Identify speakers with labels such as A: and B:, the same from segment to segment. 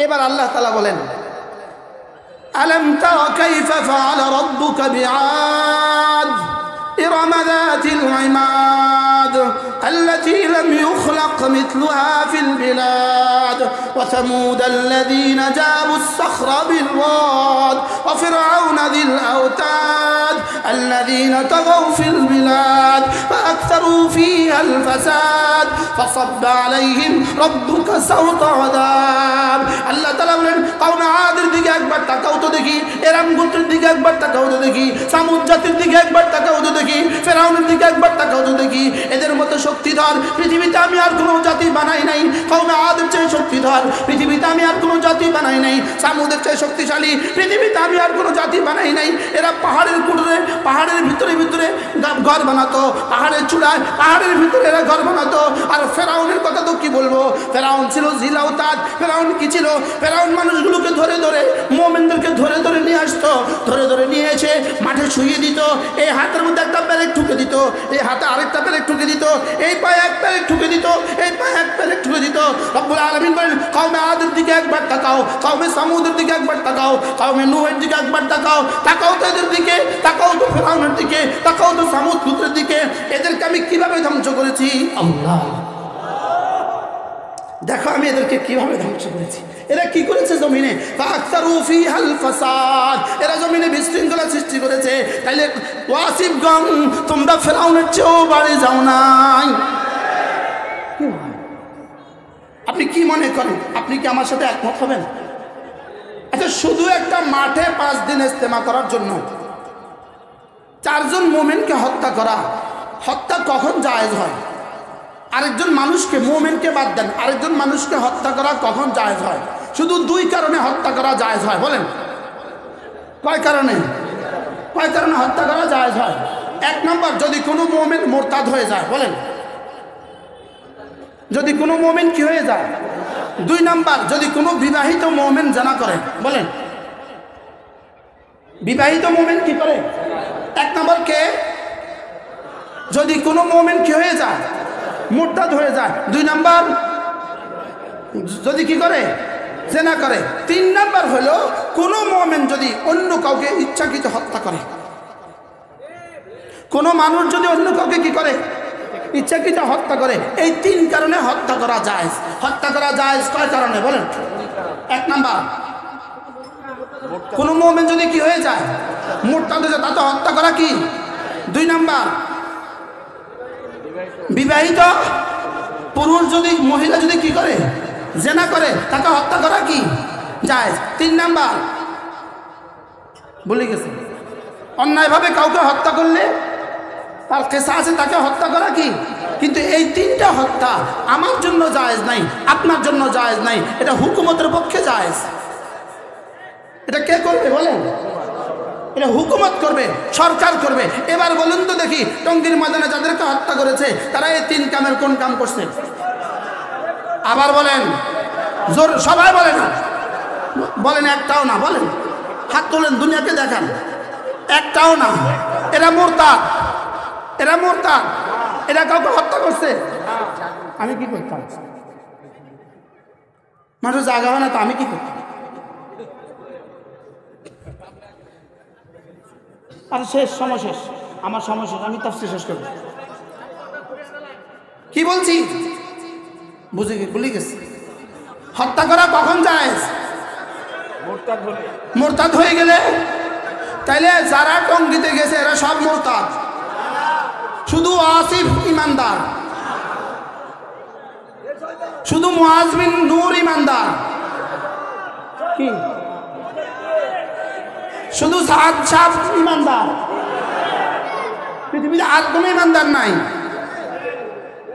A: এবার আল্লাহ তাআলা বলেন, আলম তারা কাইফা ফাআলা রাব্বুকা বিআদ ইরম যাতিল ইমাদ التي لم يخلق مثلها في البلاد وثمود الذين جابوا الصخر بالواد وفرعون ذي الأوتاد الذين طغوا في البلاد فأكثروا فيها الفساد فصب عليهم ربك سوط عذاب الله تعالى বলেন কওমে আদের দিকে একবার তাকাও তো দেখি, এরাম গোত্রের দিকে একবার তাকাও তো দেখি, সামুদ জাতির দিকে একবার তাকাও তো দেখি, ফেরাউনের দিকে একবার তাকাও তো দেখি। এদের মতো শক্তিধর পৃথিবীতে আমি আর কোনো জাতি বানাই নাই। কওমে আদের চেয়ে শক্তিধর পৃথিবীতে আমি আর কোনো জাতি বানাই নাই। সামুদের চেয়ে শক্তিশালী পৃথিবীতে আমি আর কোনো জাতি বানাই নাই। এরা পাহাড়ের কুটরে, পাহাড়ের ভিতরে ভিতরে ঘর বানাতো, পাহাড়ের চূড়ায় পাহাড়ের ভিতরে এরা ঘর বানাতো। আর ফেরাউনের কথা তো কি বলবো, ফেরাউন ছিল জিল আওতাদ। ফেরাউন কি ছিল? ফেরাউন মানুষগুলোকে ধরে ধরে, মুমিনদেরকে ধরে ধরে নিয়ে আসতো, ধরে ধরে নিয়ে এসে মাঠে শুইয়ে দিত। এই হাতের মধ্যে একটা প্যারেক ঠুকে দিত, এই হাতে আরেকটা প্যারেক ঠুকে দিত, এই পায়ে এক প্যারেক ঠুকে দিত, এই পায়ে এক প্যারেক ঠুকে দিত। রব্বুল আলামিন বলেন কওমে আদের দিকে একবার তাকাও, কওমে সামুদের দিকে একবার তাকাও, কওমে নূহের দিকে একবার তাকাও, তাকাও তো এদের দিকে, তাকাও তো ফেরাউনের দিকে, তাকাও তো সামুদ গোত্রের দিকে। এদেরকে আমি কিভাবে ধ্বংস করেছি। আল্লাহ দেখো আমি এদেরকে কিভাবে ধ্বংস করেছি। এরা কি করেছে জমিনে? ফাআকতারু ফিহাল ফাসাদ, এরা জমিনে বিশৃঙ্খলা সৃষ্টি করেছে। তাইলে ওয়াসিবগণ তোমরা ফেরাউনের চেয়েও বাড়ি যাও নাই। আপনি কি মনে করেন? আপনি কি আমার সাথে একমত হবেন? আচ্ছা, শুধু একটা মাঠে 5 দিন ইজতেমা করার জন্য 4 জন মুমিনকে হত্যা করা, হত্যা কখন জায়েজ হয়? আরেকজন মানুষকে, মুমিনকে বাদ দেন, আরেকজন মানুষকে হত্যা করা কখন জায়েজ হয়? শুধু 2 কারণে হত্যা করা জায়েজ হয়। বলেন কয় কারণে? কয় কারণে হত্যা করা জায়েজ হয়? 1 নম্বর, যদি কোনো মুমিন মুরতাদ হয়ে যায়। বলেন যদি কোনো মুমিন কি হয়ে যায়। 2 নম্বর, যদি কোনো বিবাহিত মুমিন জিনা করে। বলেন বিবাহিত মুমিন কি করে? 1 নম্বর কে? যদি কোনো মুমিন কি হয়ে যায়, মুরতাদ হয়ে যায়। 2 নম্বর, যদি কি করে, জিনা করে। 3 নম্বর হলো কোনো মুমিন যদি অন্য কাউকে ইচ্ছাকৃত হত্যা করে। কোনো মানুষ যদি অন্য কাউকে কি করে, ইচ্ছাকৃত হত্যা করে। এই 3 কারণে হত্যা করা জায়েজ। হত্যা করা জায়েজ কয় কারণে? বলেন 1 নম্বর, কোনো মুমিন যদি কি হয়ে যায়, মুরতাদ হয়ে যায়, তাতে হত্যা করা কি। 2 নম্বর, বিবাহিত পুরুষ যদি, মহিলা যদি কি করে, জিনা করে, তাকে হত্যা করা কি জায়েজ। 3 নম্বর, বলে গেছে অন্যায়ভাবে কাউকে হত্যা করলে তার কেসা আছে, তাকে হত্যা করা কি। কিন্তু এই 3টা হত্যা আমার জন্য জায়েজ নাই, আপনার জন্য জায়েজ নাই। এটা হুকুমতের পক্ষে জায়েজ। এটা কে করবে? বলেন এটা হুকুমত করবে, সরকার করবে। এবার বলুন তো দেখি, টঙ্গীর ময়দানে যাদেরকে হত্যা করেছে তারা এই 3 কামের কোন কাম করছে? আবার বলেন, জোর সবাই বলে না, বলেন একটাও না। বলেন হাত তোলেন, দুনিয়াকে দেখান, একটাও না। এরা মুরতাদ, এরা মুরতাদ, এরা কাউকে হত্যা করছে। আমি কি করতাম? মানুষ জায়গা হয় না তো আমি কি করতাম? আর শেষ, সময় শেষ, আমার সময় শেষ, আমি তাফসীর শেষ করব। কি বলছি বুঝে ভুলে গেছি। হত্যা করা কখন জায়েজ? মুরতাদ হয়ে গেলে। তাইলে যারা টঙ্গীতে গেছে এরা সব মুরতাদ, শুধু আসিফ ইমানদার, শুধু মুআজ বিন নূর ইমানদার, কি শুধু সাদ সাহেব ইমানদার, পৃথিবীতে আর কোনো ইমানদার নাই।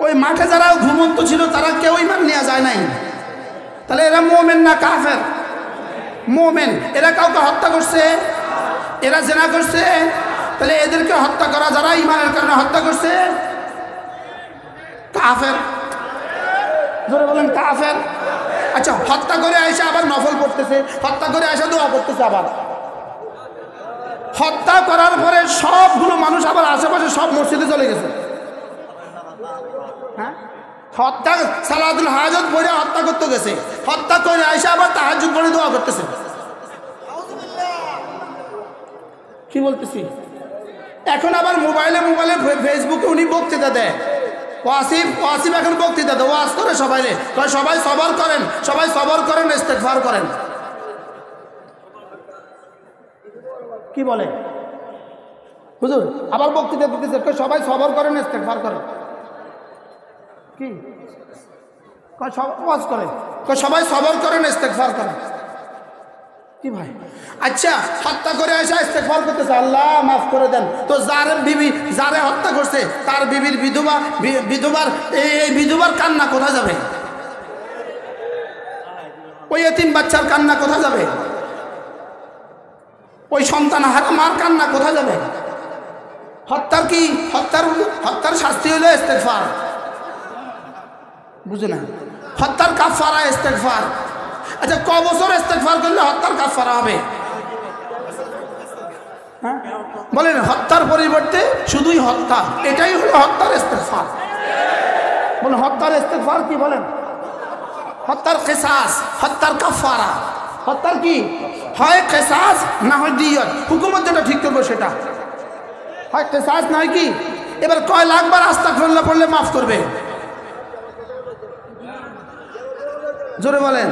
A: ওই মাঠে যারা ঘুমন্ত ছিল তারা কেউ ইমান নেওয়া যায় নাই। তাহলে এরা মুমিন না কাফের? মুমিন। এরা কাউকে হত্যা করছে, এরা জিনা করছে। তাহলে এদেরকে হত্যা করা যারা ইমানের কারণে হত্যা করছে, কাফের। জোরে বলেন কাফের। আচ্ছা, হত্যা করে আইসা আবার নফল পড়তেছে, হত্যা করে আইসা দোয়া করতেছে। আবার হত্যা করার পরে সবগুলো মানুষ আবার আশেপাশে সব মসজিদে চলে গেছে। হ্যাঁ, হত্যা সালাতুল হাজত পড়ে হত্যা করতে গেছে, হত্যা করে আইসা আবার তাহাজ্জুদ পড়ে দোয়া করতেছে। কি বলতেছি? এখন আবার মোবাইলে ফেসবুকে উনি বক্তৃতা দেয়। ওয়াসিফ এখন বক্তৃতা দেয়, ওয়াজ করে সবাই, সবাই সবর করেন, সবাই সবর করেন, ইস্তেগফার করেন। কি বলে হুজুর? আবার বক্তৃতা দিতেছে, সবাই সবর করেন, ইস্তেগফার করেন। কি ওয়াজ করেন, সবাই সবর করেন, ইস্তেগফার করেন। কি ভাই? আচ্ছা, হত্যা করে এসে ইস্তেগফার করতেছে, আল্লাহ মাফ করে দেন। তো যারে হত্যা করছে তার বিবির এই বিধবার কান্না কোথায় যাবে? ওই এতিম বাচ্চার কান্না কোথায় যাবে? ওই সন্তান হারা মার কান্না কোথায় যাবে? হত্যার শাস্তি হলো ইস্তেগফার, বুঝে না? হত্যার কাফারা ইস্তেগফার। আচ্ছা, ক বছর ইস্তেগফার করলে হত্যার কাফারা হবে? হ্যাঁ বলেন, হত্যার পরিবর্তে শুধুই হত্যা, এটাই হলো হত্যার ইস্তেগফার। বলেন হত্যার ইস্তেগফার কি? বলেন হত্যার কিসাস, হত্যার কাফারা। হত্যার কি হয়? কিসাস না হয় দিয়ত। হুকুমত যেটা ঠিক করবে সেটা হয় কিসাস, না হয় কি? এবার কয় লাখবার আস্তাগফিরুল্লাহ পড়লে মাফ করবে? জোরে বলেন,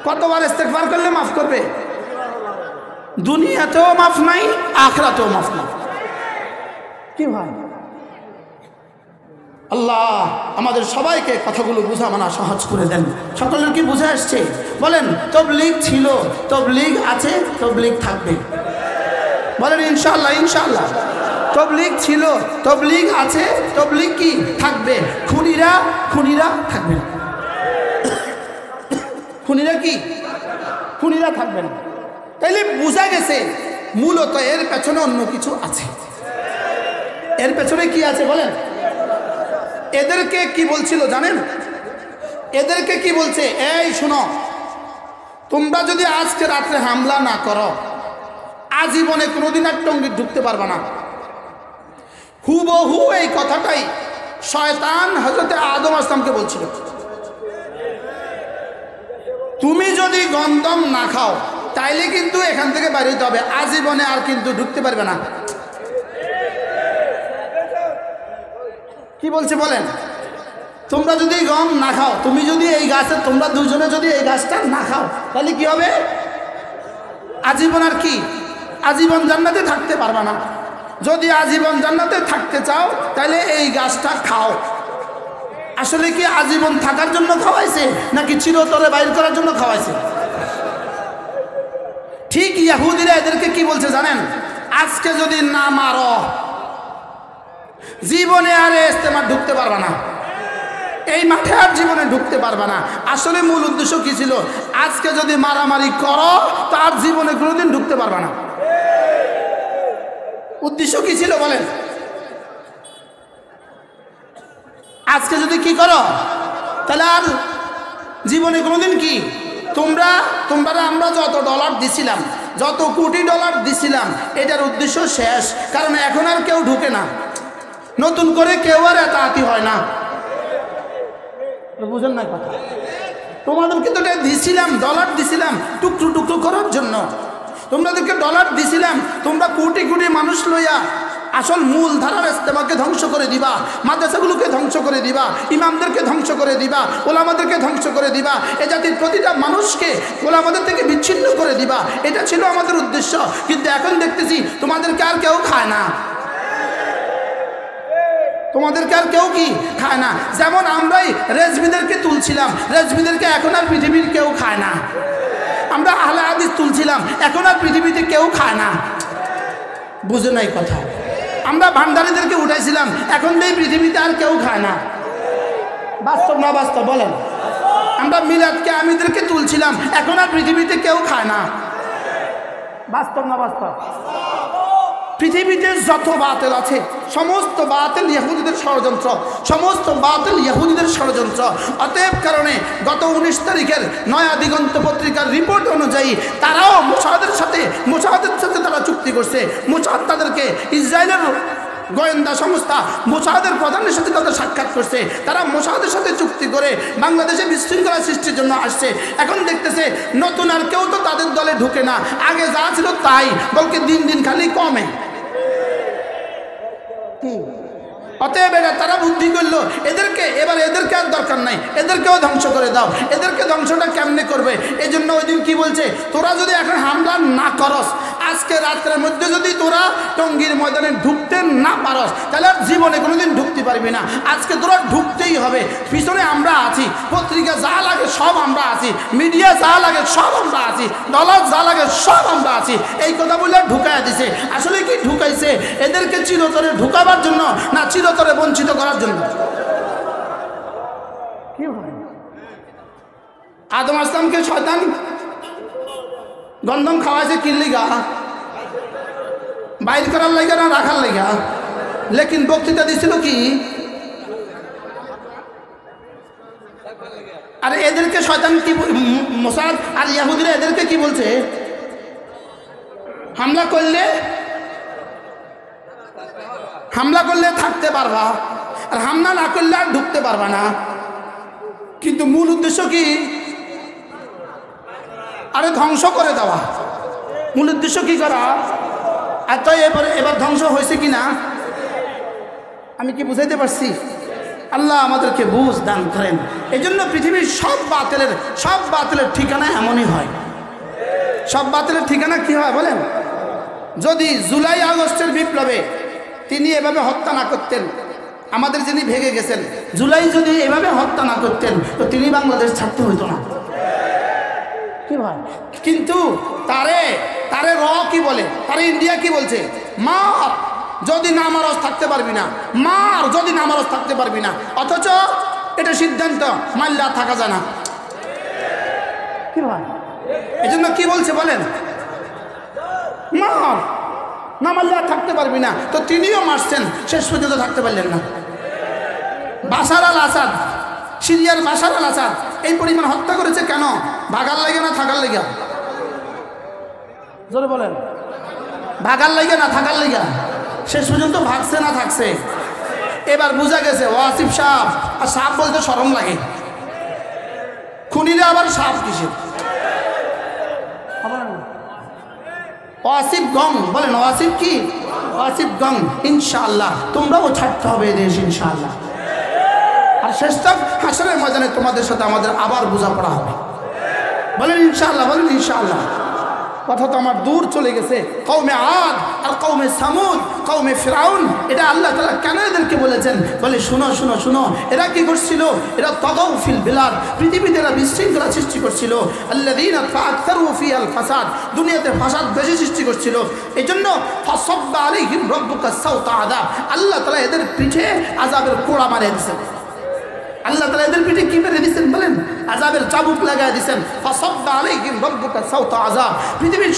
A: কতবার ইস্তেগফার করলে মাফ করবে? দুনিয়াতেও মাফ নাই, আখিরাতেও মাফ নাই। কি ভাই? আল্লাহ আমাদের সবাইকে কথাগুলো বুঝা মানা সহজ করে দেন। সকলের কি বুঝে আসছে? বলেন, তাবলীগ ছিল, তাবলীগ আছে, তাবলীগ থাকবে। বলেন ইনশাআল্লাহ, ইনশাআল্লাহ। তাবলীগ ছিল, তাবলীগ আছে, তাবলীগ কি থাকবে? খুনিরা থাকবে না। খুনিরা কি? খুনিরা থাকবে না। তাইলে বোঝা গেছে মূলত এর পেছনে অন্য কিছু আছে। এর পেছনে কি আছে বলেন? এদেরকে কি বলছিল জানেন? এদেরকে কি বলছে? এই শোনো, তোমরা যদি আজকে রাত্রে হামলা না করো, আজীবনে কোনোদিন আর টঙ্গী ঢুকতে পারবে না। হুবহু এই কথাটাই শয়তান হযরতে আদম আসলামকে বলছিল। তুমি যদি গন্ধম না খাও তাইলে কিন্তু এখান থেকে বাইরে হইতে হবে, আজীবনে আর কিন্তু ঢুকতে পারবে না। কি বলছে বলেন? তোমরা যদি গম না খাও, তুমি যদি এই গাছে, তোমরা দুজনে যদি এই গাছটা না খাও, তাহলে কি হবে? আজীবন আর কি? আজীবন জান্নাতে থাকতে পারবে না। যদি আজীবন জান্নাতে থাকতে চাও তাহলে এই গাছটা খাও। আসলে কি আজীবন থাকার জন্য খাওয়াইছে নাকি চিরতরে বাইর করার জন্য খাওয়াইছে? ঠিক ইহুদিরা এদেরকে কি বলছে জানেন? আজকে যদি না মারো, জীবনে আর ইস্তেমা ঢুকতে পারবে না, এই মাঠে আর জীবনে ঢুকতে পারবে না। আসলে মূল উদ্দেশ্য কি ছিল? আজকে যদি মারামারি করো তার জীবনে কোনোদিন ঢুকতে পারবে না। উদ্দেশ্য কি ছিল বলেন? আজকে যদি কি করো তাহলে আর জীবনে কোনোদিন কি তোমরা আমরা যত ডলার দিছিলাম, যত কোটি ডলার দিছিলাম, এটার উদ্দেশ্য শেষ। কারণ এখন আর কেউ ঢুকে না, নতুন করে কেউ আর এতাতি হয় না। বুঝেন না কথা? তোমাদেরকে তো দিছিলাম, ডলার দিছিলাম টুকরো টুকরো করার জন্য। তোমাদেরকে ডলার দিছিলাম, তোমরা কোটি কোটি মানুষ লইয়া আসল মূল ধারার ইস্তেমাকে ধ্বংস করে দিবা, মাদ্রাসাগুলোকে ধ্বংস করে দিবা, ইমামদেরকে ধ্বংস করে দিবা, ওলামাদেরকে ধ্বংস করে দিবা, এ জাতির প্রতিটা মানুষকে ওলামাদের থেকে বিচ্ছিন্ন করে দিবা। এটা ছিল আমাদের উদ্দেশ্য। কিন্তু এখন দেখতেছি তোমাদেরকে আর কেউ খায় না, তোমাদেরকে আর কেউ কি খায় না। যেমন আমরাই রেজভিদেরকে তুলছিলাম, রেজভিদেরকে এখন আর পৃথিবীর কেউ খায় না। আমরা আহলে হাদিস তুলছিলাম, এখন আর পৃথিবীতে কেউ খায় না। বুঝে নাই কথা? আমরা ভান্ডারীদেরকে উঠাইছিলাম, এখন এই পৃথিবীতে আর কেউ খায় না। বাস্তব না বাস্তব বলেন? আমরা মিলাদকে আমিদেরকে তুলছিলাম, এখন আর পৃথিবীতে কেউ খায় না। বাস্তব না বাস্তব? পৃথিবীতে যত বাতিল আছে সমস্ত বাতিল ইহুদিদের ষড়যন্ত্র, সমস্ত বাতিল ইহুদিদের ষড়যন্ত্র। অতএব কারণে গত 19 তারিখের নয়া দিগন্ত পত্রিকার রিপোর্ট অনুযায়ী তারাও মোসাদের সাথে তারা চুক্তি করছে। মোসাদ তাদেরকে ইসরায়েলের গোয়েন্দা সংস্থা মোসাদের প্রধানের সাথে তাদের সাক্ষাৎ করছে, তারা মোসাদের সাথে চুক্তি করে বাংলাদেশে বিশৃঙ্খলা সৃষ্টির জন্য আসছে। এখন দেখতেছে নতুন আর কেউ তো তাদের দলে ঢুকে না, আগে যা ছিল তাই, বলকে দিন দিন খালি কমে। অতএব তারা বুদ্ধি করলো এদেরকে আর দরকার নাই, এদেরকেও ধ্বংস করে দাও। এদেরকে ধ্বংসটা কেমনে করবে? এই জন্য ওই দিন কি বলছে, তোরা যদি এখন হামলা না করস, আজকে রাত্রের মধ্যে যদি তোরা টঙ্গীর ময়দানে ঢুকতে না পারস, তাহলে আর জীবনে কোনোদিন ঢুকতে পারবি না। আজকে তোরা ঢুকতেই হবে, পিছনে আমরা আছি, পত্রিকা যা লাগে সব আমরা আছি, মিডিয়া যা লাগে সব আমরা আছি, ডলার যা লাগে সব আমরা আছি। এই কথা বলে ঢুকাইয়া দিছে। আসলে কি ঢুকাইছে? এদেরকে চিরতরে ঢুকাবার জন্য না চিরতরে বঞ্চিত করার জন্য? কি হয়? আদম আসলামকে শয়তান গন্ধম খাওয়াইছে কি লিগা? বাইর করার লাগা না রাখার লাগা? লেকিন বক্তৃতা দিছিল কি? আর এদেরকে শয়তান কি, মোসাদ আর ইহুদিরা এদেরকে কি বলছে? হামলা করলে থাকতে পারবা, আর হামলা না করলে আর ঢুকতে পারবা না। কিন্তু মূল উদ্দেশ্য কি? আরে ধ্বংস করে দেওয়া। মূল উদ্দেশ্য কি করা? আর তো এবার ধ্বংস হয়েছে কি না? আমি কি বুঝাইতে পারছি? আল্লাহ আমাদেরকে বুঝ দান করেন। এই জন্য পৃথিবীর সব বাতিলের ঠিকানা এমনই হয়। সব বাতিলের ঠিকানা কি হয় বলেন? যদি জুলাই আগস্টের বিপ্লবে তিনি এভাবে হত্যা না করতেন, আমাদের যিনি ভেঙে গেছেন, জুলাই যদি এভাবে হত্যা না করতেন, তো তিনি বাংলাদেশ ছাড়তে হইতো না। কি ভাই? কিন্তু তারে কি বলে? তারে ইন্ডিয়া কি বলছে? মার যদি না মারস থাকতে পারবি না, মার যদি না মারস থাকতে পারবি না। অথচ এটা সিদ্ধান্ত, মাল্লা থাকা যায় না। কি ভাই? এই জন্য কি বলছে বলেন? মার, না মারলে আর থাকতে পারবি না। তো তিনিও মারছেন, শেষ পর্যন্ত থাকতে পারলেন না। বাশার আল আসাদ, সিরিয়ার বাশার আল আসাদ এই পরিমাণ হত্যা করেছে কেন? ভাগার লাগে না থাকার লেগা? জোরে বলেন। ভাগার লাগে না থাকার লেগা? শেষ পর্যন্ত ভাগছে না থাকছে? এবার বোঝা গেছে ওয়াসিফ সাপ, আর সাপ বলতে শরম লাগে। খুনিরা আবার সাপ কিসের? ওয়াসিফ গং বলেন। ওয়াসিফ কি? ওয়াসিফ গং। ইনশাআল্লাহ তোমরাও ছাড়তে হবে দেশ ইনশাআল্লাহ। আর শেষ তক হাসরের ময়দানে তোমাদের সাথে আমাদের আবার বোঝাপড়া হবে। বলেন ইনশাআল্লাহ, বলেন ইনশাআল্লাহ। কথা তো আমার দূর চলে গেছে। কওমে আদ আর কওমে সামুদ, কওমে ফিরাউন, এটা আল্লাহ তাআলা কেন এদেরকে বলেছেন? বলে শুনো শুনো শুনো, এরা কি করছিল? এরা তাগাউ ফিল বিলাদ, পৃথিবীতে এরা বিশৃঙ্খলা সৃষ্টি করছিল। আল্লাযীনা ফাআকতারু ফিহাল ফাসাদ, দুনিয়াতে ফাসাদ বেশি সৃষ্টি করছিল। এজন্য ফাসাব্বা আলাইহিম রাব্বুকা সাওতা আযাব, আল্লাহ তাআলা এদের পিঠে আযাবের কোড়া মারিয়ে দিয়েছেন। আল্লাহ তাআলা এদের পিঠে কি মেরে দিয়েছেন বলেন? আযাবের চাবুক লাগায় দিয়েছেন। ফাসাব্বা আলাইহিম রাব্বুকা সাওতা আযাব, পৃথিবীর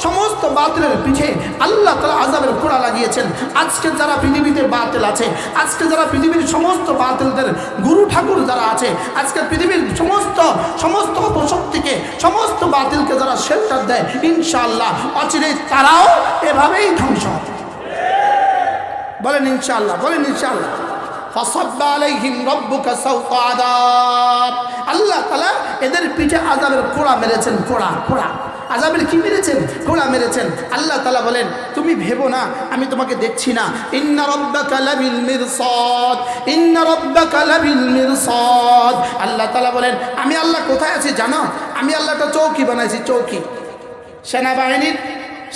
A: সমস্ত বাতিলের পিঠে আল্লাহ তাআলা আযাবের কোড়া লাগিয়েছেন। আজকে যারা পৃথিবীতে বাতিল আছে, আজকে যারা পৃথিবীর সমস্ত বাতিলদের গুরু ঠাকুর যারা আছে, আজকে পৃথিবীর সমস্ত অপশক্তিকে, সমস্ত বাতিলকে যারা শেল্টার দেয়, ইনশাআল্লাহ অচিরেই তারাও এভাবেই ধ্বংস হবে। বলেন ইনশাআল্লাহ, বলেন ইনশাআল্লাহ। ফাসাব্বা আলাইহিম রাব্বুকা সাওতা আযাব, আল্লাহ তাআলা এদের পিঠে আযাবের কোড়া মেরেছেন। কোড়া আযাবের কি মেরেছেন? কোড়া মেরেছেন। আল্লাহ তাআলা বলেন তুমি ভেবো না আমি তোমাকে দেখছি না। ইন্না রাব্বাকা লাবিল মিরসাদ, ইন্না রাব্বাকা লাবিল মিরসাদ। আল্লাহ তাআলা বলেন আমি আল্লাহ কোথায় আছি জানো? আমি আল্লাহ একটা চৌকি বানাইছি। চৌকি, সেনাবাহিনীর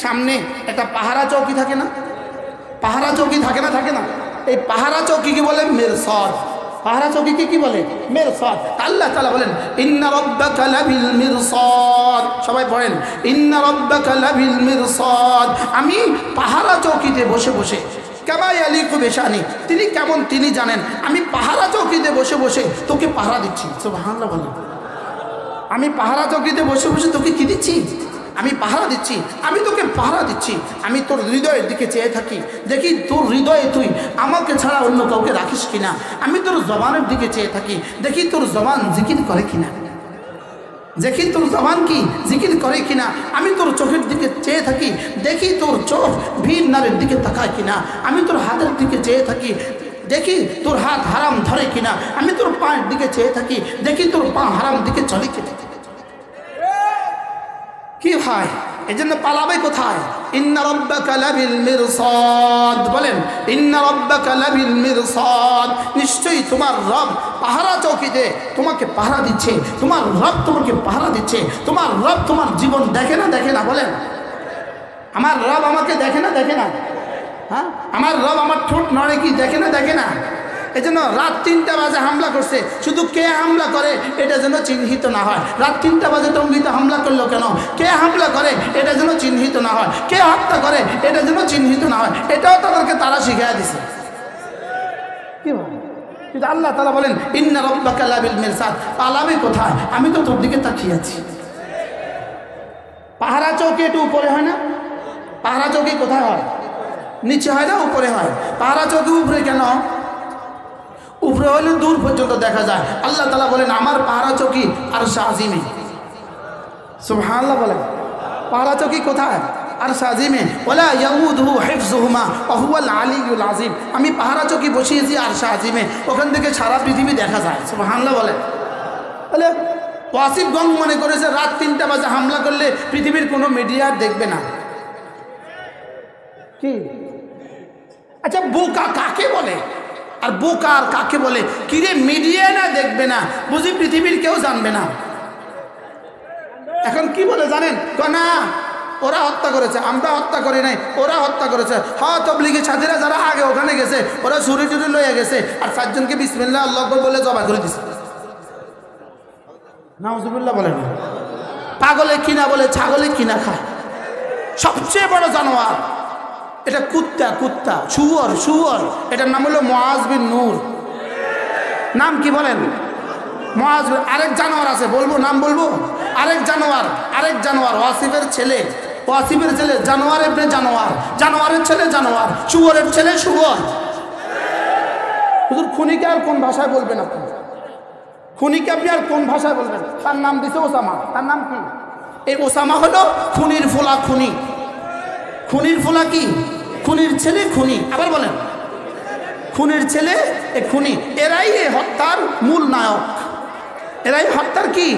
A: সামনে একটা পাহারা চৌকি থাকে না? পাহারা চৌকি থাকে না? থাকে না? এই পাহারা চৌকি কি বলে? মিরসাদ। পাহারা চৌকিকে কি বলে? মিরসাদ। আল্লাহ তাআলা বলেন ইন্না রাব্বাকা লাবিল মিরসাদ। সবাই পড়েন ইন্না রাব্বাকা লাবিল মিরসাদ। আমি পাহারা চৌকিতে বসে বসে, কামা ইয়ালিকু বিশানি, তিনি কেমন তিনি জানেন। আমি পাহারা চৌকিতে বসে বসে তোকে পাহারা দিচ্ছি। সুবহানাল্লাহ বলেন। আমি পাহারা চৌকিতে বসে বসে তোকে কি দিচ্ছি? আমি পাহারা দিচ্ছি, আমি তোকে পাহারা দিচ্ছি। আমি তোর হৃদয়ের দিকে চেয়ে থাকি, দেখি তোর হৃদয়ে তুই আমাকে ছাড়া অন্য কাউকে রাখিস কিনা। আমি তোর জবানের দিকে চেয়ে থাকি, দেখি তোর জবান জিকির করে কিনা। দেখি তোর জবান কি জিকির করে কিনা, আমি তোর চোখের দিকে চেয়ে থাকি, দেখি তোর চোখ ভিড় নারের দিকে তাকায় কিনা, আমি তোর হাতের দিকে চেয়ে থাকি, দেখি তোর হাত হারাম ধরে কিনা, আমি তোর পায়ের দিকে চেয়ে থাকি, দেখি তোর পা হারাম দিকে চলে কিনা। কি হয় এজন্য পালাবে কোথায়? ইন্না রাব্বাকা লাবিল মিরসাদ, বলেন ইন্না রাব্বাকা লাবিল মিরসাদ, নিশ্চয়ই তোমার রব পাহারা চৌকিতে তোমাকে পাহারা দিচ্ছে, তোমার রব তোমাকে পাহারা দিচ্ছে। তোমার রব তোমার জীবন দেখে না দেখে না? বলেন আমার রব আমাকে দেখে না দেখে না? হ্যাঁ, আমার রব আমার ঠোঁট নড়ে কি দেখে না দেখে না? এই জন্য রাত 3টা বাজে হামলা করছে, শুধু কে হামলা করে এটা যেন চিহ্নিত না হয়। রাত 3টা বাজে টঙ্গিতে হামলা করলো কেন? কে হামলা করে এটা যেন চিহ্নিত না হয়, কে হত্যা করে এটা যেন চিহ্নিত না হয়। এটাও তাদেরকে তারা শিখিয়ে দিছে। কি বল? কিন্তু আল্লাহ তাআলা বলেন ইন্না রাব্বাকা লাবিল মিরসাদ, পালাবে কোথায়? আমি তো তোর দিকে তাকিয়ে আছি। পাহারা চৌকি একটু উপরে হয় না? পাহারা চৌকি কোথায় হয়? নিচে হয় না উপরে হয়? পাহারা চৌকি উপরে কেন? উপরে হলে দূর পর্যন্ত দেখা যায়। আল্লাহ তাআলা বলেন আমার পাহারা চৌকি আরশ আজিমে। সুবহানাল্লাহ বলেন পাহারা চৌকি কোথায়? আরশ আজিমে। ওয়ালা ইয়াউদুহু হিফযুহুমা ওয়া হুয়াল আলিয়্যুল আযীম। আমি পাহারা চৌকি বসিয়েছি আরশ আজিমে, ওখান থেকে সারা পৃথিবী দেখা যায়। সুবহানাল্লাহ বলেন। তাহলে ওয়াসিফগঞ্জ মনে করেছে রাত 3টা বাজে হামলা করলে পৃথিবীর কোনো মিডিয়া দেখবে না। কি আচ্ছা বোকা কাকে বলে? আর বোকার কাকে বলে? কিরে মিডিয়া না দেখবে না, বুঝি পৃথিবীর কেউ জানবে না? এখন কি বলে জানেন? না ওরা হত্যা করেছে, আমরা হত্যা করি নাই, ওরা হত্যা করেছে। হ্যাঁ তবলিগি সাথীরা যারা আগে ওখানে গেছে ওরা ছুরি টুরি লইয়া গেছে আর 4 জনকে বিসমিল্লাহ আল্লাহু আকবার বলে জবাই করে দিছে। নাউজুবিল্লাহ বলেন। পাগলে কিনা বলে ছাগলে কিনা খায়, সবচেয়ে বড় জানোয়ার এটা কুত্তা, কুত্তা শুয়োর, শুয়োর। এটার নাম হলো মুআজ বিন নূর। নাম কি বলেন? মুআজ। আরেক জানোয়ার আছে, বলবো নাম বলবো? আরেক জানোয়ার ওয়াসিফের ছেলে, ওয়াসিফের ছেলে জানোয়ার ইবনে জানোয়ার, জানোয়ারের ছেলে জানোয়ার, শুয়োরের ছেলে শুয়োর। হুজুর খুনিকে আর কোন ভাষায় বলবেন আপনি? খুনিকে আপনি আর কোন ভাষায় বলবেন? তার নাম দিছে ওসামা। তার নাম কি? এই ওসামা হলো খুনির ফোলা খুনি। খুনির ফোলা কি? খুনির ছেলে খুনি। আবার বলেন খুনির ছেলে এ খুনি। এরাই এই হত্যার মূল নায়ক, এরাই হত্যার কি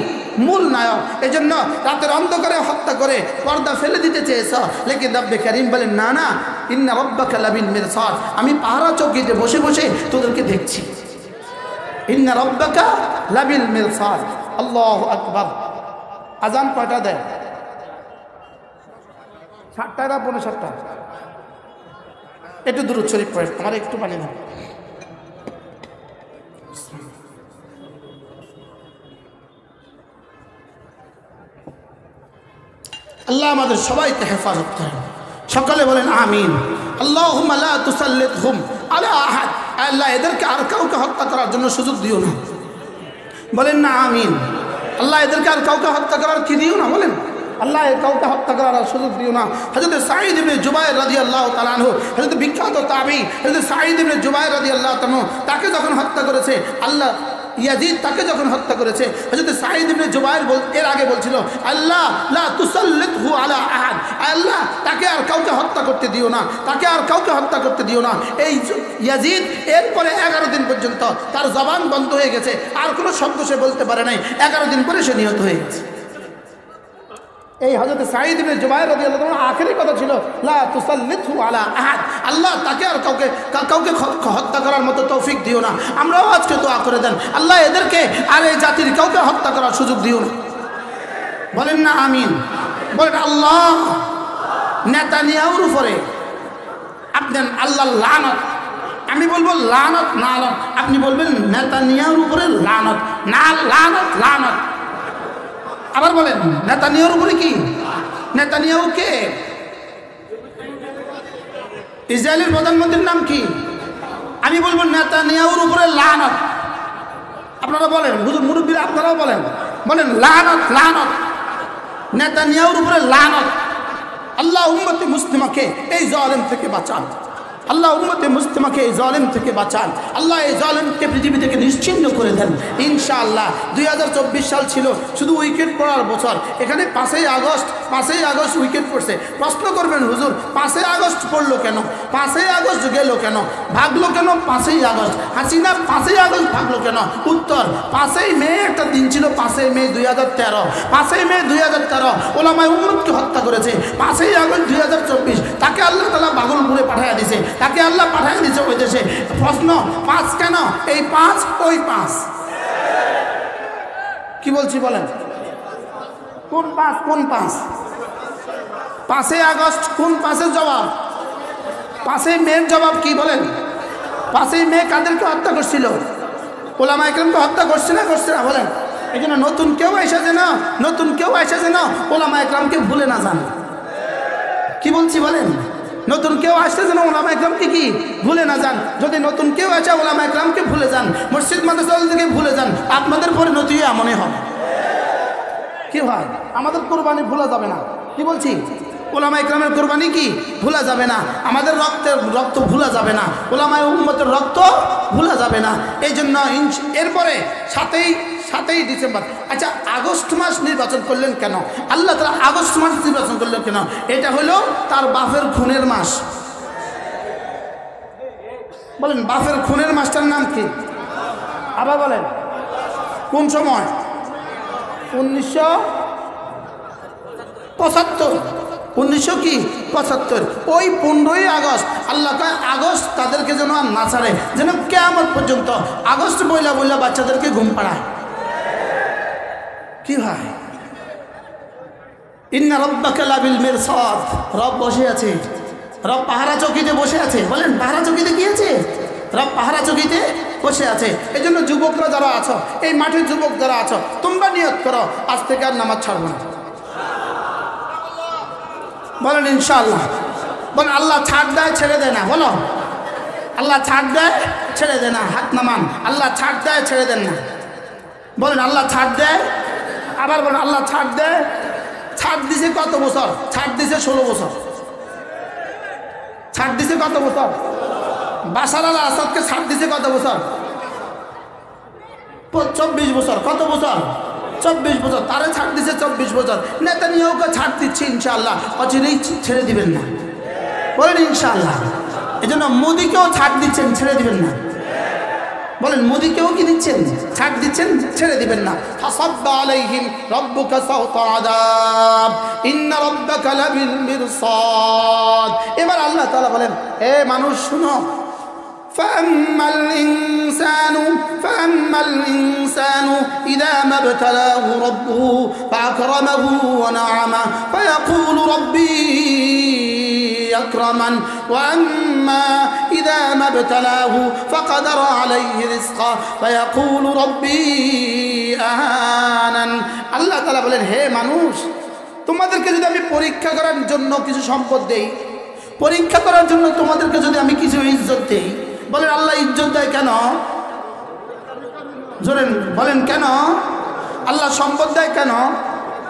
A: মূল নায়ক। এই জন্য রাতের অন্ধকারে হত্যা করে পর্দা ফেলে দিতে চেয়েছ, লেকিন রব্বে কারীম বলেন না না, ইন্না রাব্বাকা লাবিল মিরসাদ, আমি পাহারা চৌকিতে বসে বসে তোদেরকে দেখছি। ইন্না রাব্বাকা লাবিল মিরসাদ। আল্লাহু আকবার। আজান কয়টা দেয়? 7টা না 7:45? একটু দুরূদ শরীফ পড়ে, আমার একটু পানি দাও। আল্লাহ আমাদের সবাইকে হেফাজত করেন, সকলে বলেন আমিন। আল্লাহুম্মা লা তুসাল্লিতহুম আলা আহাদ, আল্লাহ এদেরকে আর কাউকে হত্যা করার জন্য সুযোগ দিও না। বলেন না আমিন। আল্লাহ এদেরকে আর কাউকে হত্যা করার কি দিও না? বলেন আল্লাহ কাউকে হত্যা করার আর সুযোগ দিও না। হযরত সাঈদ ইবনে জুবায়ের রাদিয়াল্লাহু তাআলা আনহু, হযরত বিখ্যাত তাবী হযরত সাঈদ ইবনে জুবায়ের রাদিয়াল্লাহু তাআলা, তাকে যখন হত্যা করেছে আল্লাহ, ইয়াজিদ তাকে যখন হত্যা করেছে, হযরত সাঈদ ইবনে জুবায়ের এর আগে বলছিল আল্লাহ লা তুসাল্লিতহু আলা আহাদ, আল্লাহ তাকে আর কাউকে হত্যা করতে দিও না, তাকে আর কাউকে হত্যা করতে দিও না। এই ইয়াজিদ এরপরে 11 দিন পর্যন্ত তার জবান বন্ধ হয়ে গেছে, আর কোনো শব্দ সে বলতে পারে নাই। 11 দিন পরে সে নিহত হয়ে গেছে। এই হযরত সাঈদ ইবনে জুবায়ের রাদিয়াল্লাহু তাআলা আখেরি কথা ছিল লা তুসাল্লিতহু আলা আহাদ, আল্লাহ তাকে আর কাউকে হত্যা করার মতো তৌফিক দিও না। আমরাও আজকে দোয়া করে দেন আল্লাহ এদেরকে আর এই জাতির কাউকে হত্যা করার সুযোগ দিও না। বলেন না আমিন। বলেন আল্লাহ নেতানিয়াহুর উপরে আপনার আল্লাহর লানত। আমি বলবো লানত না লানত, আপনি বলবেন নেতানিয়াহুর উপরে লানত না লানত লানত। আবার বলেন নেতানিয়াহুর উপরে কি? নেতানিয়াহু কে? ইসরায়েলের প্রধানমন্ত্রীর নাম কি? আমি বলবো নেতানিয়াহুর উপরে লানত। আপনারা বলেন, হুজুর মুরব্বীরা আপনারাও বলেন, বলেন লানত লানত, নেতানিয়াহুর উপরে লানত। আল্লাহ উম্মতে মুসলিমাকে এই জালেম থেকে বাঁচান। আল্লাহ উম্মতে মুসলিমাকে এই জালেম থেকে বাঁচান, আল্লাহ এই জালেমকে পৃথিবী থেকে নিশ্চিহ্ন করে দেন ইনশাআল্লাহ। 2024 সাল ছিল শুধু উইকেট পড়ার বছর। এখানে 5ই আগস্ট উইকেট পড়ছে। প্রশ্ন করবেন হুজুর 5ই আগস্ট পড়লো কেন, 5ই আগস্ট গেল কেন, ভাগলো কেন 5ই আগস্ট, হাসিনা 5ই আগস্ট ভাগলো কেন? উত্তর, 5ই মে একটা দিন ছিল, 5ই মে 2013, 5ই মে 2013 ওলামায়ে উম্মতকে হত্যা করেছে। 5ই আগস্ট 2024 তাকে আল্লাহ তাআলা ভাগলপুরে পাঠিয়ে দিয়েছে, তাকে আল্লাহ পাঠিয়ে দিয়েছে ওই দেশে। প্রশ্ন 5 কেন? এই 5 ওই 5। কি বলছি বলেন? কোন 5? কোন 5? 5ই আগস্ট কোন 5-এর জবাব? 5ই মের জবাব কি বলেন? 5ই মে কাদেরকে হত্যা করছিল? ওলামায়ে কেরামকে হত্যা করছে না বলেন? এই জন্য নতুন কেউ এসেছে না ওলামায়ে কেরামকে ভুলে না যান। কি বলছি বলেন? নতুন কেউ আসতেছে না ওলামায়ে কেরামকে কি ভুলে না যান। যদি নতুন কেউ আসে ওলামায়ে কেরামকে ভুলে যান, মসজিদ মাদ্রাসা থেকে ভুলে যান, আপনাদের পরিণতি এমনই হবে। কি হয়? আমাদের কোরবানি ভুলা যাবে না। কি বলছি? ওলামায়ে কেরামের কোরবানি কি ভুলা যাবে না, আমাদের রক্ত ভুলা যাবে না, ওলামায়ে উম্মতের রক্ত ভুলা যাবে না। এই জন্য এরপরে 7ই ডিসেম্বর। আচ্ছা, আগস্ট মাস নির্বাচন করলেন কেন? আল্লাহ তাআলা আগস্ট মাস নির্বাচন করলেন কেন? এটা হলো তার বাপের খুনের মাস। বলেন, বাপের খুনের মাসটার নাম কি? আবার বলেন, কোন সময়? 1975 ওই 15ই আগস্ট আল্লাহ কয় আগস্ট তাদেরকে যেন আর না ছাড়ে, যেন কিয়ামত পর্যন্ত আগস্ট বইলা বাচ্চাদেরকে ঘুম পাড়ায়। কি ভাই? ইন্না রাব্বাকা লাবিল মিরসাদ, রব বসে আছে, রব পাহারা চৌকিতে বসে আছে। বলেন, পাহারা চৌকিতে কি আছে? রব পাহারা চৌকিতে বসে আছে। এই জন্য যুবকরা যারা আছো, এই মাঠের যুবক যারা আছো, তোমরা নিয়ত করো আজ থেকে আর নামাজ ছাড়বো না। বলেন ইনশাআল্লাহ। বলেন, আল্লাহ ছাড় দেয় ছেড়ে দেয় না। বলো, আল্লাহ ছাড় দেয় ছেড়ে দেয় না। হাত নামান। আল্লাহ ছাড় দেয় ছেড়ে দেন না। বলেন, আল্লাহ ছাড় দেয়। আবার বলেন, আল্লাহ ছাড় দেয়। ছাড় দিছে কত বছর? ছাড় দিছে 16 বছর। ছাড় দিছে কত বছর? বাশার আল আসাদকে ছাড় দিছে কত বছর? 24 বছর। কত বছর? 24 বছর। তারে ছাড় দিছে 24 বছর। নেতানিয়াহুকে ছাড় দিচ্ছে ইনশাআল্লাহ, অচিরেই ছেড়ে দিবেন না। বলেন ইনশাআল্লাহ। এই জন্য মোদিকেও ছাড় দিচ্ছেন, ছেড়ে দিবেন না। বলেন, মোদিকেও কি দিচ্ছেন? ছাড় দিচ্ছেন, ছেড়ে দিবেন না। ফাসাব্বা আলাইহিম রাব্বুকা সাওতা আযাব ইন্না রাব্বাকা লাবিল মিরসাদ। এবার আল্লাহ তাআলা বলেন, হে মানুষ শুনো, فأما الإنسان إذا ما ابتلاه ربه فأكرمه ونعمه فيقول ربي أكرمن وأما إذا ما ابتلاه فقدر عليه رزقه فيقول ربي أهانن। আল্লাহ তাআলা বলেন, হে মানুষ, তোমাদেরকে যদি আমি পরীক্ষা করার জন্য কিছু সম্পদ দেই, পরীক্ষা করার জন্য তোমাদেরকে যদি আমি কিছু ইজ্জত দেই, বলেন আল্লাহ ইজ্জত দেয় কেন? জোরেন বলেন, কেন আল্লাহ সম্পদ দেয়? কেন?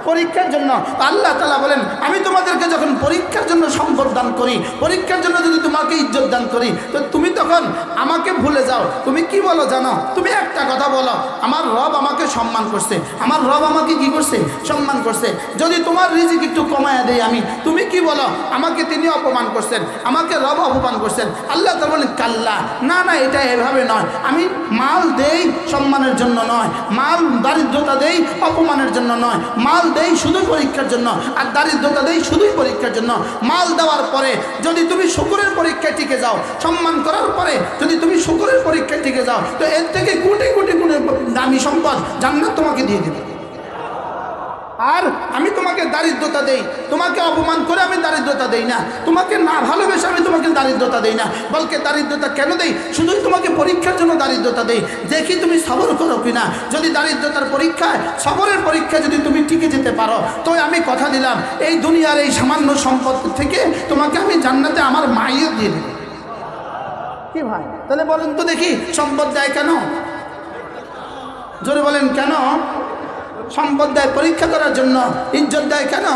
A: পরীক্ষার জন্য। আল্লাহ তাআলা বলেন, আমি তোমাদেরকে যখন পরীক্ষার জন্য সম্পদ দান করি, পরীক্ষার জন্য যদি তোমাকে ইজ্জত দান করি, তো তুমি তখন আমাকে ভুলে যাও। তুমি কি বলো জানো? তুমি একটা কথা বলো, আমার রব আমাকে সম্মান করছে, আমার রব আমাকে কি করছে? সম্মান করছে। যদি তোমার রিজিক একটু কমায়া দেই আমি, তুমি কি বলো? আমাকে তিনি অপমান করছেন, আমাকে রব অপমান করছেন। আল্লাহ তাআলা বলেন, কাল্লা, না না, এটা এভাবে নয়। আমি মাল দেই সম্মানের জন্য নয়, মাল দারিদ্রতা দেই অপমানের জন্য নয়, মাল দেই শুধু পরীক্ষার জন্য, আর দারিদ্রতা দেই শুধুই পরীক্ষার জন্য। মাল দেওয়ার পরে যদি তুমি শুকরের পরীক্ষায় টিকে যাও, সম্মান করার পরে যদি তুমি শুকরের পরীক্ষায় টিকে যাও, তো এর থেকে কোটি কোটি গুণে দামি সম্পদ জান্নাত তোমাকে দিয়ে দেবে। আর আমি তোমাকে দারিদ্রতা দেই, তোমাকে অপমান করে আমি দারিদ্রতা দেই না, তোমাকে না ভালোবেসে আমি তোমাকে দারিদ্রতা দেই না, বলকে দারিদ্রতা কেন দেই? শুধুই তোমাকে পরীক্ষার জন্য দারিদ্রতা দেই, দেখি তুমি সবর করো কিনা। যদি দারিদ্রতার পরীক্ষায়, সবরের পরীক্ষায় যদি তুমি টিকে যেতে পারো, তো আমি কথা দিলাম এই দুনিয়ার এই সামান্য সম্পদ থেকে তোমাকে আমি জান্নাতে আমার মাইয়ে দিয়ে দেব। কি ভাই? তাহলে বলেন তো দেখি, সম্পদ দেয় কেন? জোরে বলেন, কেন সম্পদ দেয়? পরীক্ষা করার জন্য। ইজ্জত দেয় কেন?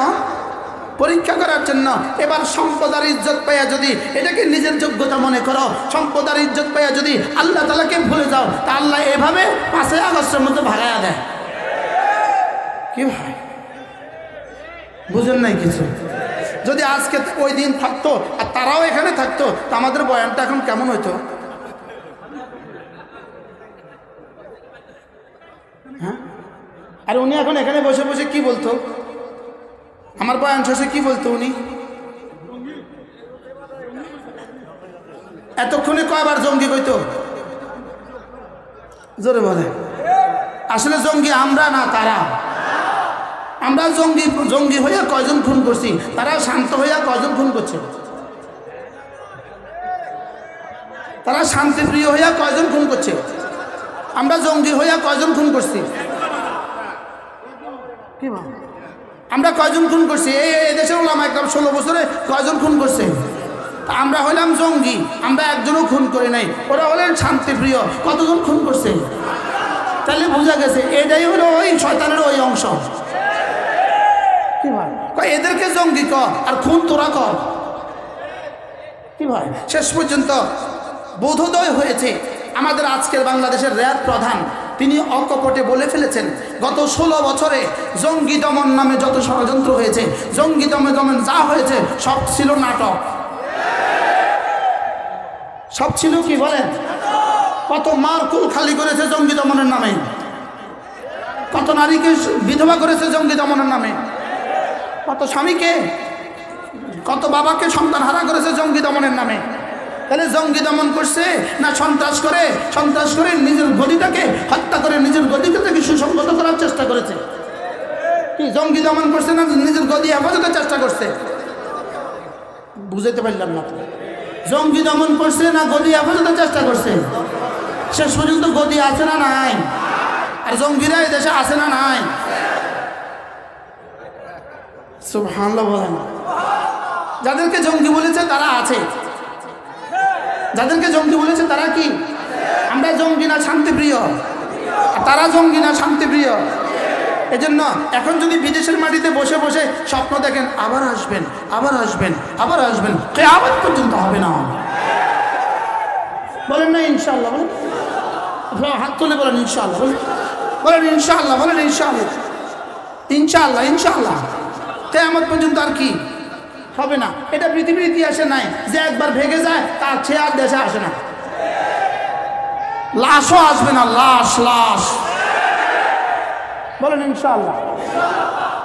A: পরীক্ষা করার জন্য। এবার সম্পদ আর ইজ্জত পাইয়া যদি এটাকে নিজের যোগ্যতা মনে করো, সম্পদ আর ইজ্জত পাইয়া যদি আল্লাহ তাআলাকে ভুলে যাও, তা আল্লাহ এভাবে 5 আগস্টের মতো ভাগাইয়া দেয়। কি ভাই বুঝেন নাই কিছু? যদি আজকে ওই দিন থাকতো আর তারাও এখানে থাকতো, তা আমাদের বয়ানটা এখন কেমন হইতো? হ্যাঁ, আর উনি এখন এখানে বসে বসে কি বলতো? আমার বয়ান শেষে কি বলতো উনি? এতক্ষণে কয়বার জঙ্গি কইতো? জোরে বলে। আসলে জঙ্গি আমরা না, তারা। আমরা জঙ্গি হইয়া কয়জন খুন করছি, তারা শান্ত হইয়া কয়জন খুন করছে? তারা শান্তিপ্রিয় হইয়া কয়জন খুন করছে? আমরা জঙ্গি হইয়া কয়জন খুন করছি? কি বল, আমরা কয়জন খুন করছি? এই দেশের ওলামা একদম 16 বছরে কয়জন খুন করছে? আমরা হইলাম জঙ্গি, আমরা একজনও খুন করি নাই। ওরা হলেন শান্তিপ্রিয়, কতজন খুন করছে? তাহলে বোঝা গেছে এটাই হলো ওই শয়তানের ওই অংশ। কি ভাই, এদেরকে জঙ্গি কর আর খুন তোরা কর। কি ভাই, শেষ পর্যন্ত বোধোদয় হয়েছে আমাদের আজকের বাংলাদেশের র্যাব প্রধান, তিনি অকপটে বলে ফেলেছেন গত 16 বছরে জঙ্গি দমন নামে যত ষড়যন্ত্র হয়েছে, জঙ্গি দমন যা হয়েছে সব ছিল নাটক। সব ছিল কি বলেন? কত মারকুল খালি করেছে জঙ্গি দমনের নামে, কত নারীকে বিধবা করেছে জঙ্গি দমনের নামে, কত স্বামীকে, কত বাবাকে সন্তান হারা করেছে জঙ্গি দমনের নামে। তাহলে জঙ্গি দমন করছে না সন্ত্রাস করে নিজের গদিটাকে হত্যা করে নিজের গদিটাকে সুসংগত করার চেষ্টা করেছে? কি জঙ্গি দমন করছে না নিজের গদি হেফাজতের চেষ্টা করছে? বুঝাইতে পারলাম না। জঙ্গি দমন করছে না গদি হেফাজতের চেষ্টা করছে? শেষ পর্যন্ত গদি আছে না নাই? আর জঙ্গিরা এই দেশে আছে না নাই? সুবহানাল্লাহ বলেন। যাদেরকে জঙ্গি বলেছে তারা আছে, যাদেরকে জঙ্গি বলেছে তারা কি? আমরা জঙ্গি না শান্তিপ্রিয়? তারা জঙ্গি না শান্তিপ্রিয়? এজন্য এখন যদি বিদেশের মাটিতে বসে বসে স্বপ্ন দেখেন আবার আসবেন, আবার আসবেন, আবার আসবেন, কিয়ামত পর্যন্ত হবে না। বলেন না ইনশাআল্লাহ? বলেন, হাত তুলে বলেন ইনশাআল্লাহ। বলেন ইনশাআল্লাহ, বলেন ইনশাআল্লাহ, ইনশাআল্লাহ, ইনশাআল্লাহ। কিয়ামত পর্যন্ত আর কি হবে না। এটা পৃথিবীর ইতিহাসে নাই যে একবার ভেঙে যায় তার চেয়ে আর দেশে আসে না। লাশও আসবে না, লাশ লাশ। বলেন ইনশাআল্লাহ।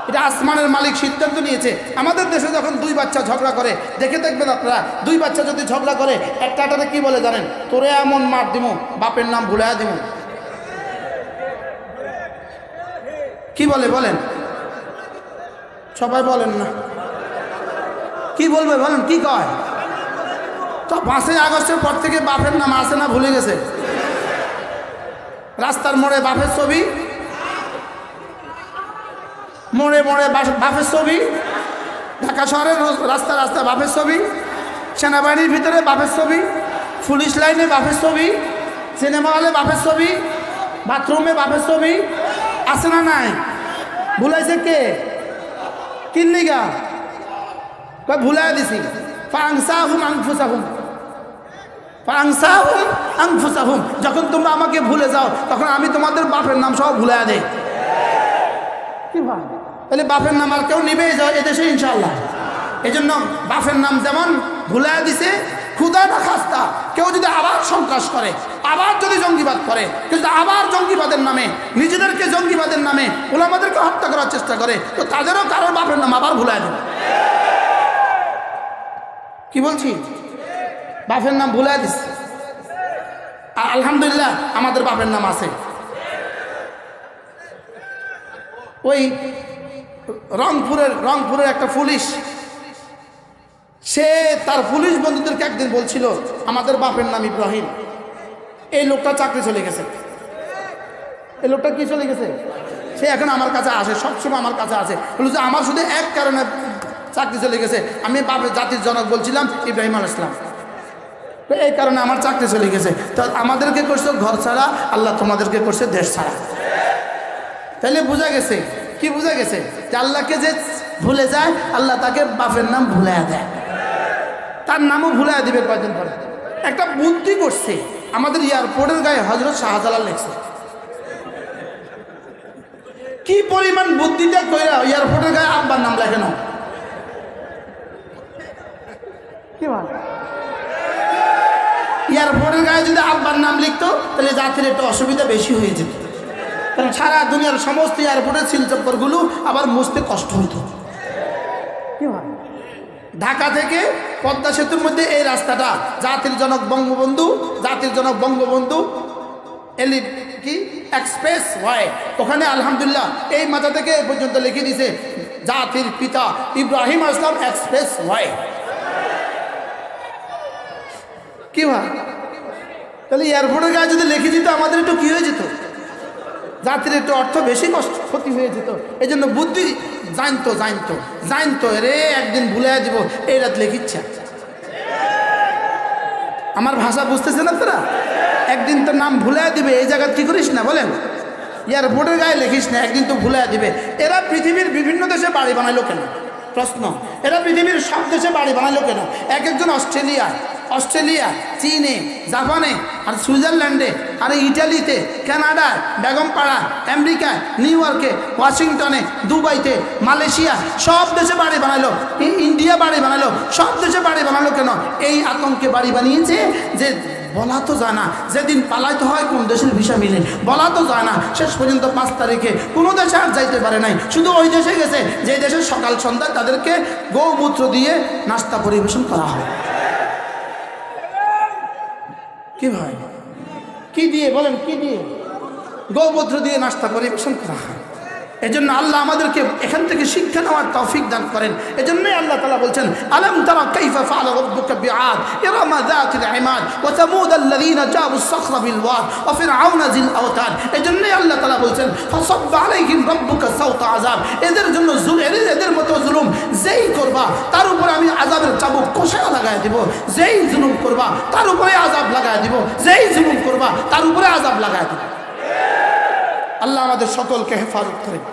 A: এটা আসমানের মালিক সিদ্ধান্ত নিয়েছে। আমাদের দেশে যখন 2 বাচ্চা ঝগড়া করে, দেখে দেখবেন আপনারা, 2 বাচ্চা যদি ঝগড়া করে একটারে কি বলে জানেন? তোরে এমন মার দিমু, বাপের নাম ভুলাইয়া দিমু। কি বলে বলেন? সবাই বলেন না, কি বলবে বলেন? কি কয়? তো 5 আগস্টের পর থেকে বাপের নাম আসে না, ভুলে গেছে? রাস্তার মোড়ে বাপের ছবি, মোড়ে মোড়ে বাপের ছবি, ঢাকা শহরের রাস্তা রাস্তা বাপের ছবি, সেনাবাহিনীর ভিতরে বাপের ছবি, পুলিশ লাইনে বাপের ছবি, সিনেমা হলে বাপের ছবি, বাথরুমে বাপের ছবি। আছে না নাই? ভুলাইছে কে? কিল্লিগা ভুলাই দিছি। যখন তোমরা আমাকে ভুলে যাও তখন আমি তোমাদের বাপের নাম সব ভুলাই দেই। কি ভাই, তাহলে বাপের নাম আর কেউ নিবেই যাও এদেশে ইনশাআল্লাহ। এই জন্য বাপের নাম যেমন ভুলাই দিছে, খুদা না খাস্তা কেউ যদি আবার সন্ত্রাস করে, আবার যদি জঙ্গিবাদ করে, কিন্তু আবার জঙ্গিবাদের নামে, নিজেদেরকে জঙ্গিবাদের নামে ওলামাদেরকে হত্যা করার চেষ্টা করে, তো তাদেরও কারোর বাপের নাম আবার ভুলাই দেবে। কি বলছি? বাপের নাম ভুলাই দিচ্ছে। আর আলহামদুলিল্লাহ আমাদের বাপের নাম আছে। ওই রংপুরের একটা পুলিশ, সে তার পুলিশ বন্ধুদেরকে একদিন বলছিল আমাদের বাপের নাম ইব্রাহিম। এই লোকটা চাকরি চলে গেছে। এই লোকটা কি চলে গেছে? সে এখন আমার কাছে আসে, সবসময় আমার কাছে আসে। বলছে আমার শুধু এক কারণে চাকরি চলে গেছে, আমি বাপের জাতির জনক বলছিলাম ইব্রাহিম আলাইহিস সালাম, এই কারণে আমার চাকরি চলে গেছে। তো আমাদেরকে করছে ঘর ছাড়া, আল্লাহ তোমাদেরকে করছে দেশ ছাড়া। তাহলে বোঝা গেছে, কি বোঝা গেছে? যে আল্লাহকে যে ভুলে যায়, আল্লাহ তাকে বাপের নাম ভুলাইয়া দেয়, তার নামও ভুলাইয়া দিবে কয়েকদিন পরে। একটা বুদ্ধি করছে, আমাদের এয়ারপোর্টের গায়ে হযরত শাহজালাল লেখছে। কি পরিমাণ বুদ্ধিটা কইরা এয়ারপোর্টের গায়ে আব্বার নাম লেখে না? কি মানে এয়ারপোর্টের গায়ে যদি আব্বার নাম লিখতো তাহলে জাতির একটু অসুবিধা বেশি হয়ে যেত, কারণ সারা দুনিয়ার সমস্ত এয়ারপোর্টের শিলচক্করগুলো আবার মুছতে কষ্ট হতো। কি হয়, ঢাকা থেকে পদ্মা সেতুর মধ্যে এই রাস্তাটা জাতির জনক বঙ্গবন্ধু, জাতির জনক বঙ্গবন্ধু কি এক্সপ্রেস ওয়ে, ওখানে আলহামদুলিল্লাহ এই মাথা থেকে এই পর্যন্ত লিখে দিয়েছে জাতির পিতা ইব্রাহিম আসলাম এক্সপ্রেস ওয়ে। কি হয়, তাহলে এয়ারপোর্টের গায়ে যদি লিখে দিত আমাদের একটু কি হয়ে যেত, জাতির একটু অর্থ বেশি কষ্ট ক্ষতি হয়ে যেত। এই জন্য বুদ্ধি জানতো জানতো জানতো রে একদিন ভুলে দিব, এই রাত লিখিচ্ছা। আমার ভাষা বুঝতেছেন আপনারা? একদিন তো নাম ভুলে দিবে, এই জায়গা কি করিস না বলেন, এয়ারপোর্টের গায়ে লিখিস না, একদিন তো ভুলে দিবে। এরা পৃথিবীর বিভিন্ন দেশে বাড়ি বানাইলো কেন? প্রশ্ন, এরা পৃথিবীর সব দেশে বাড়ি বানাইলো কেন? এক একজন অস্ট্রেলিয়া, চীনে, জাপানে, আর সুইজারল্যান্ডে, আর ইটালিতে, কানাডায়, বেগমপাড়া, আমেরিকায়, নিউ ইয়র্কে, ওয়াশিংটনে, দুবাইতে, মালয়েশিয়া, সব দেশে বাড়ি বানাইলো, ইন্ডিয়া বাড়ি বানাইলো, সব দেশে বাড়ি বানালো কেন? এই আতঙ্কে বাড়ি বানিয়েছে যে বলা তো যায় না, যেদিন পালাইতে হয় কোন দেশের ভিসা মিলে বলা তো যায় না। শেষ পর্যন্ত 5 তারিখে কোনো দেশে আর যাইতে পারে নাই, শুধু ওই দেশে গেছে যে দেশের সকাল সন্ধ্যায় তাদেরকে গৌমূত্র দিয়ে নাস্তা পরিবেশন করা হয়। কি ভাই, কি দিয়ে বলেন, কি দিয়ে? গৌমূত্র দিয়ে নাস্তা পরিবেশন করা হয়। এজন্য আল্লাহ আমাদেরকে এখান থেকে শিক্ষা নেওয়ার তৌফিক দান করেন। এজন্যই আল্লাহ তাআলা বলছেন আলাম তারা কাইফা ফাআলা রাব্বুকা বিআদ ইরামা যাতিল ইমাদ ওয়া সামুদ আল্লাযীনা জাবুস সাখরা বিল ওয়াদ ওয়া ফিরআউনা যিল আওতাদ। এজন্যই আল্লাহ তাআলা বলছেন ফাসাব্বা আলাইহিম রাব্বুকা সাওতা আযাব, এদের জন্য এদের মতো জুলুম যেই করবা তার উপরে আমি আযাবের চাবুক কষা লাগায় দিব, যেই জুলুম করবা তার উপরে আযাব লাগায় দিব, যেই জুলুম করবা তার উপরে আযাব লাগায় দিব। আল্লাহ আমাদের সকলকে হেফাজত করেন।